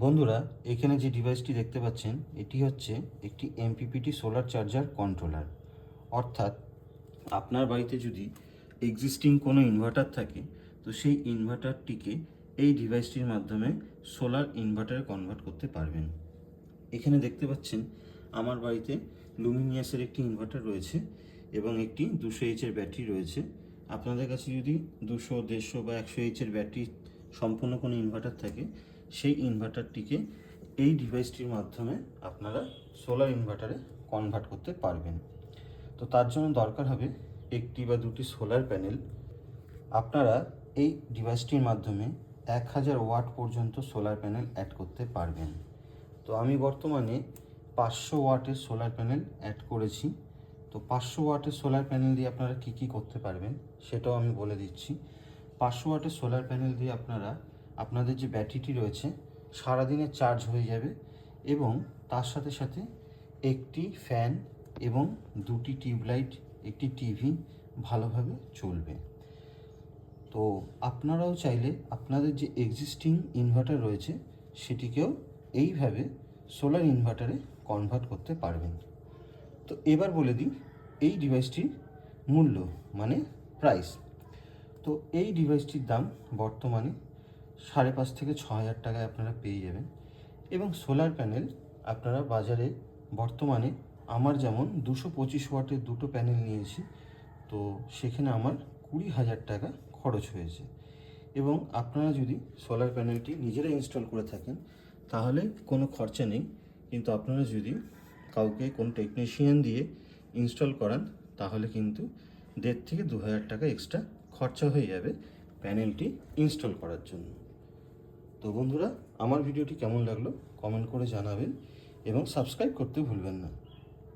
বন্ধুরা, এখানে যে ডিভাইসটি দেখতে পাচ্ছেন এটি হচ্ছে একটি এমপিপিটি সোলার চার্জার কন্ট্রোলার। অর্থাৎ আপনার বাড়িতে যদি এক্সিস্টিং কোনো ইনভার্টার থাকে তো সেই ইনভার্টারটিকে এই ডিভাইসটির মাধ্যমে সোলার ইনভার্টারে কনভার্ট করতে পারবেন। এখানে দেখতে পাচ্ছেন আমার বাড়িতে লুমিনিয়াসের একটি ইনভার্টার রয়েছে এবং একটি 200H-এর ব্যাটারি রয়েছে। আপনাদের কাছে যদি 200, 150 বা 100H-এর ব্যাটারি সম্পূর্ণ কোনো ইনভার্টার থাকে সেই ইনভার্টারটিকে এই ডিভাইসটির মাধ্যমে আপনারা সোলার ইনভার্টারে কনভার্ট করতে পারবেন। তো তার জন্য দরকার হবে একটি বা দুটি সোলার প্যানেল। আপনারা এই ডিভাইসটির মাধ্যমে 1000 ওয়াট পর্যন্ত সোলার প্যানেল অ্যাড করতে পারবেন। তো আমি বর্তমানে 500 ওয়াটের সোলার প্যানেল অ্যাড করেছি। তো 500 ওয়াটের সোলার প্যানেল দিয়ে আপনারা কী করতে পারবেন সেটাও আমি বলে দিচ্ছি। 500 ওয়াটের সোলার প্যানেল দিয়ে আপনারা আপনাদের যে ব্যাটারিটি রয়েছে সারাদিনে চার্জ হয়ে যাবে এবং তার সাথে সাথে একটি ফ্যান এবং দুটি টিউবলাইট, একটি টিভি ভালোভাবে চলবে। তো আপনারাও চাইলে আপনাদের যে এক্সিস্টিং ইনভার্টার রয়েছে সেটিকেও এইভাবে সোলার ইনভার্টারে কনভার্ট করতে পারবেন। তো এবার বলে দিই এই ডিভাইসটির মূল্য মানে প্রাইস। তো এই ডিভাইসটির দাম বর্তমানে 5.5 থেকে 6,000 টাকায় আপনারা পেয়ে যাবেন এবং সোলার প্যানেল আপনারা বাজারে বর্তমানে আমার যেমন 225 ওয়াটের দুটো প্যানেল নিয়েছি, তো সেখানে আমার 20,000 টাকা খরচ হয়েছে। এবং আপনারা যদি সোলার প্যানেলটি নিজেরা ইনস্টল করে থাকেন তাহলে কোনো খরচা নেই, কিন্তু আপনারা যদি কাউকে কোনো টেকনিশিয়ান দিয়ে ইনস্টল করান তাহলে কিন্তু 1.5 থেকে 2,000 টাকা এক্সট্রা খরচা হয়ে যাবে প্যানেলটি ইনস্টল করার জন্য। তো বন্ধুরা, আমার ভিডিওটি কেমন লাগলো কমেন্ট করে জানাবেন এবং সাবস্ক্রাইব করতে ভুলবেন না।